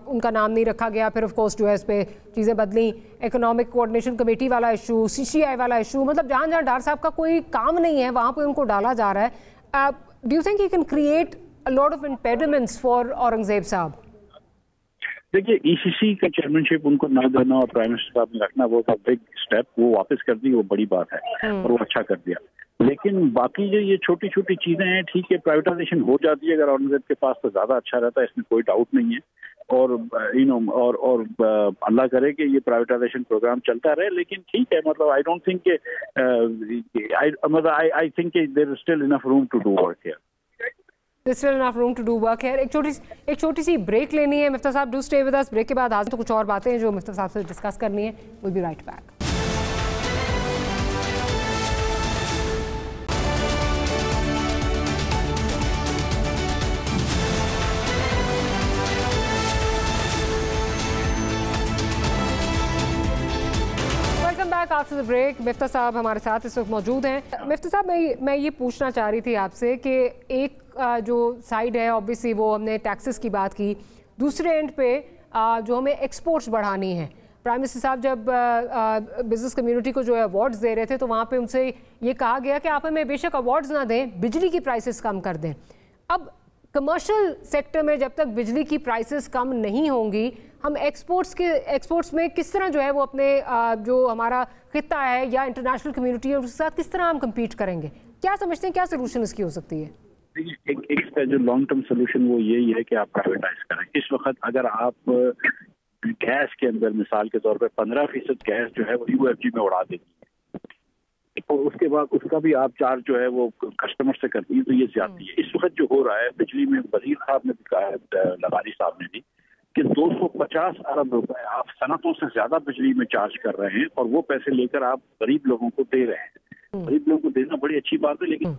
उनका नाम नहीं रखा गया, फिर ऑफ कोर्स जो है इस पे चीज़ें बदली, इकोनॉमिक कोऑर्डिनेशन कमेटी वाला इशू, CCI वाला इशू, मतलब जहाँ जहाँ डार साहब का कोई काम नहीं है वहाँ पे उनको डाला जा रहा है। Do you think he can create a lot of impediments for Aurangzeb साहब? देखिए, ECC का चेयरमैनशिप उनको ना देना और प्राइम मिनिस्टर साहब ने रखना वो था बिग स्टेप, वो वापस कर दी, वो बड़ी बात है और वो अच्छा कर दिया। लेकिन बाकी जो ये छोटी छोटी चीजें हैं, ठीक है प्राइवेटाइजेशन हो जाती है अगर औरंगजेब के पास तो ज्यादा अच्छा रहता है, इसमें कोई डाउट नहीं है। और और अल्लाह करे कि ये प्राइवेटाइजेशन प्रोग्राम चलता रहे, लेकिन ठीक है, मतलब I don't think I think there is still enough room to do work here. There's still enough room to do work here. एक छोटी सी ब्रेक लेनी है। मिफ्ता साहब, do stay with us. Break के बाद आज तो कुछ और बातें हैं जो मिफ्ता साहब से डिस्कस करनी है। Will be right back. After the break Miftah साहब हमारे साथ इस वक्त मौजूद हैं। मिफ्ता साहब, मैं ये पूछना चाह रही थी आपसे कि एक जो साइड है, ऑब्वियसली वो हमने टैक्सेस की बात की, दूसरे एंड पे जो हमें एक्सपोर्ट्स बढ़ानी है। प्राइम मिनिस्टर साहब जब बिजनेस कम्युनिटी को जो है अवार्ड्स दे रहे थे तो वहाँ पे उनसे ये कहा गया कि आप हमें बेशक अवार्ड्स ना दें, बिजली की प्राइसेस कम कर दें। अब कमर्शियल सेक्टर में जब तक बिजली की प्राइसेस कम नहीं होंगी, हम एक्सपोर्ट्स में किस तरह जो है वो अपने जो हमारा खिता है या इंटरनेशनल कम्युनिटी है उसके साथ किस तरह हम कम्पीट करेंगे? क्या समझते हैं, क्या सोल्यूशन इसकी हो सकती है? एक इसका जो लॉन्ग टर्म सोल्यूशन वो यही है कि आप प्राइवेटाइज करें। इस वक्त अगर आप गैस के अंदर मिसाल के तौर पर 15% गैस जो है वो UFG में उड़ा देती है और उसके बाद उसका भी आप चार्ज जो है वो कस्टमर से करती है, तो ये ज्यादा है। इस वक्त जो हो रहा है बिजली में, वजीर साहब ने भी कहा है, लगारी साहब ने भी, कि 250 अरब रुपए आप सनतों से ज्यादा बिजली में चार्ज कर रहे हैं और वो पैसे लेकर आप गरीब लोगों को दे रहे हैं। गरीब लोगों को देना बड़ी अच्छी बात है, लेकिन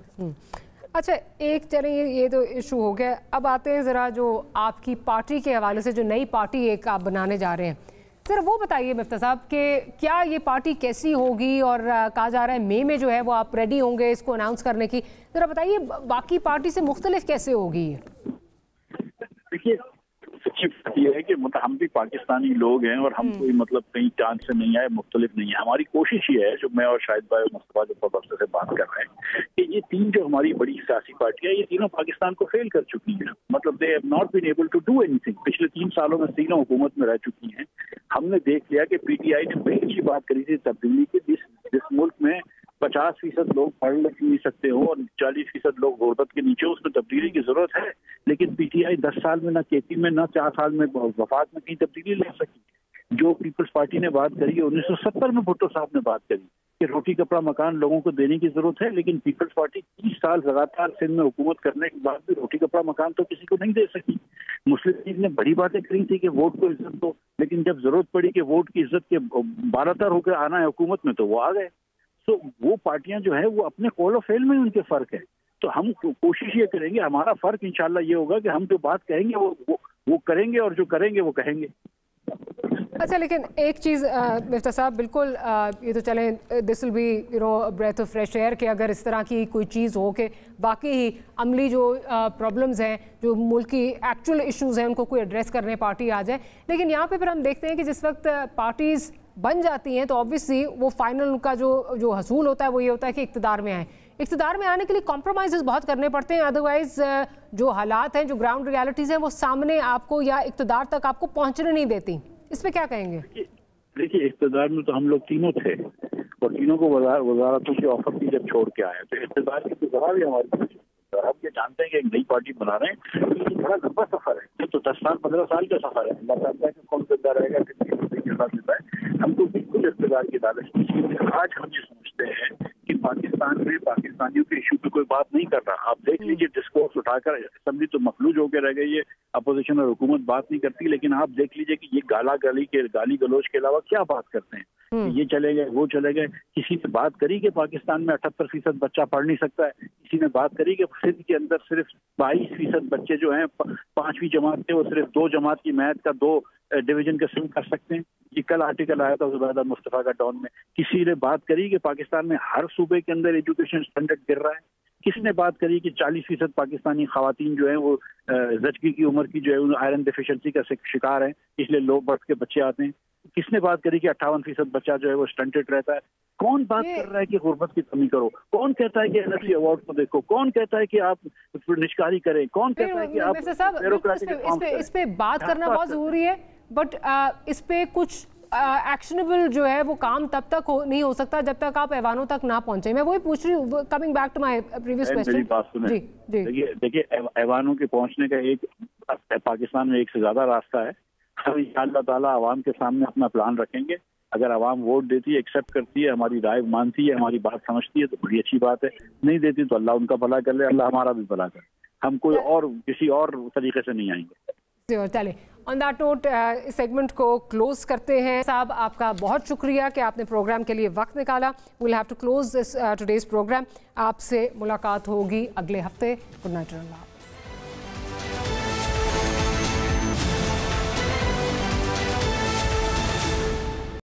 अच्छा एक चलिए ये तो इशू हो गया। अब आते हैं ज़रा जो आपकी पार्टी के हवाले से, जो नई पार्टी एक आप बनाने जा रहे हैं, ज़रा वो बताइए मिफ्ता साहब कि क्या ये पार्टी कैसी होगी और कहा जा रहा है मई में जो है वो आप रेडी होंगे इसको अनाउंस करने की। ज़रा बताइए बाकी पार्टी से मुख्तलिफ कैसे होगी? देखिए, सच्ची बात यह है कि मतलब हम भी पाकिस्तानी लोग हैं और हम कोई मतलब कहीं चांद से नहीं आए, मुख्तलिफ नहीं है। हमारी कोशिश ये है, जो मैं और शाहिद भाई और मुस्तफा जफर से बात कर रहे हैं, कि ये तीन जो हमारी बड़ी सियासी पार्टियां, ये तीनों पाकिस्तान को फेल कर चुकी हैं। मतलब they have not been able to do anything. पिछले 3 सालों में तीनों हुकूमत में रह चुकी हैं। हमने देख लिया कि PTI ने बड़ी अच्छी बात करी थी तब्दीली की। जिस मुल्क में 50% लोग पढ़ लिख नहीं सकते हो और 40% लोग गुर्बत के नीचे, उसमें तब्दीली की जरूरत है। लेकिन PTI 10 साल में, ना KP में, ना 4 साल में वफाक में कहीं तब्दीली ले सकी। जो पीपल्स पार्टी ने बात करी है, 1970 में भुट्टो साहब ने बात करी कि रोटी कपड़ा मकान लोगों को देने की जरूरत है, लेकिन पीपल्स पार्टी 30 साल लगातार सिंध में हुकूमत करने के बाद भी रोटी कपड़ा मकान तो किसी को नहीं दे सकी। मुस्लिम लीग ने बड़ी बातें करी थी कि वोट को इज्जत दो, लेकिन जब जरूरत पड़ी कि वोट की इज्जत के बारातर होकर आना है हुकूमत में, तो वो आ गए। तो वो पार्टियां जो है वो अपने कौल फेल में उनके फर्क है। तो हम कोशिश ये करेंगे, हमारा फर्क इंशाल्लाह ये होगा कि हम जो बात कहेंगे वो करेंगे और जो करेंगे वो कहेंगे। अच्छा, लेकिन एक चीज़ मिफ्ता साहब, बिल्कुल ये तो चलें, this will be breath of fresh air कि अगर इस तरह की कोई चीज़ हो कि वाकई ही अमली जो प्रॉब्लम्स हैं, जो मुल्क की एक्चुअल इश्यूज़ हैं, उनको कोई एड्रेस करने पार्टी आ जाए। लेकिन यहाँ पे फिर हम देखते हैं कि जिस वक्त पार्टीज़ बन जाती हैं तो ऑब्वियसली वो फाइनल उनका जो हसूल होता है वो ये होता है कि इक़्तिदार में आए। इक़्तिदार में आने के लिए कॉम्प्रोमाइज़ बहुत करने पड़ते हैं, अदरवाइज़ जो हालात हैं, जो ग्राउंड रियलिटीज़ हैं, वो सामने आपको या इक़्तिदार तक आपको पहुँचने नहीं देती। इस पर क्या कहेंगे? देखिए, इक़्तिदार में तो हम लोग तीनों थे और तीनों को वज़ारतों की ऑफर की जब छोड़ के आए, तो इक़्तिदार की तो जरा भी हमारी, आप ये जानते हैं कि एक नई पार्टी बना रहे हैं, तो ये बड़ा लंबा सफर है। तो 10 साल 15 साल का सफर है। अल्लाह जानता है कि कौन जिंदा रहेगा, कितनी देता है। हमको बिल्कुल इक़्तिदार की लालच नहीं है। आज हम ये समझते हैं कि पाकिस्तान में पाकिस्तानियों के इशू पे कोई बात नहीं कर रहा। आप देख लीजिए डिस्कोर्स उठाकर असेंबली तो मखलूज होकर रह गई है, अपोजिशन और हुकूमत बात नहीं करती, लेकिन आप देख लीजिए कि ये गाली गलोच के अलावा क्या बात करते हैं। ये चले गए, वो चले गए। किसी ने बात करी कि पाकिस्तान में 78% बच्चा पढ़ नहीं सकता है? किसी ने बात करी कि सिंध के अंदर सिर्फ 22% बच्चे जो हैं 5वीं जमात के, वो सिर्फ 2 जमात की मैथ का 2 डिवीजन का सिम कर सकते हैं? ये कल आर्टिकल आया था जुबैदा मुस्तफा का डॉन में। किसी ने बात करी कि पाकिस्तान में हर सूबे के अंदर एजुकेशन स्टैंडर्ड गिर रहा है? किसने बात करी कि 40% पाकिस्तानी खवातीन जो हैं वो जचगी की उम्र की जो है आयरन डिफिशिएंसी का शिकार हैं, इसलिए लो बर्थ के बच्चे आते हैं? किसने बात करी कि 58% बच्चा जो है वो स्टंटेड रहता है? कौन बात कर रहा है कि गुर्बत की कमी करो? कौन कहता है कि एनएफसी अवार्ड को देखो? कौन कहता है कि आप निष्कारी करें? कौन कहता है कि आप इस पे बात करना बहुत जरूरी है, बट इस पे कुछ एक्शनेबल जो है वो काम तब तक नहीं हो सकता जब तक आप ऐवानों तक ना पहुंचे। मैं वही पूछ रही हूँ, coming back to my previous question. देखिए ऐवानों के पहुंचने का एक पाकिस्तान में एक से ज्यादा रास्ता है। हम इंशाअल्लाह ताला आवाम के सामने अपना प्लान रखेंगे। अगर आवाम वोट देती है, एक्सेप्ट करती है, हमारी राय मानती है, हमारी बात समझती है तो बड़ी अच्छी बात है। नहीं देती तो अल्लाह उनका भला कर ले, अल्लाह हमारा भी भला करे। हम कोई और किसी और तरीके से नहीं आएंगे। चले ऑन दैट नोट इस सेगमेंट को क्लोज करते हैं। साहब आपका बहुत शुक्रिया कि आपने प्रोग्राम के लिए वक्त निकाला। We will have to close this today's program. आपसे मुलाकात होगी अगले हफ्ते। Good night.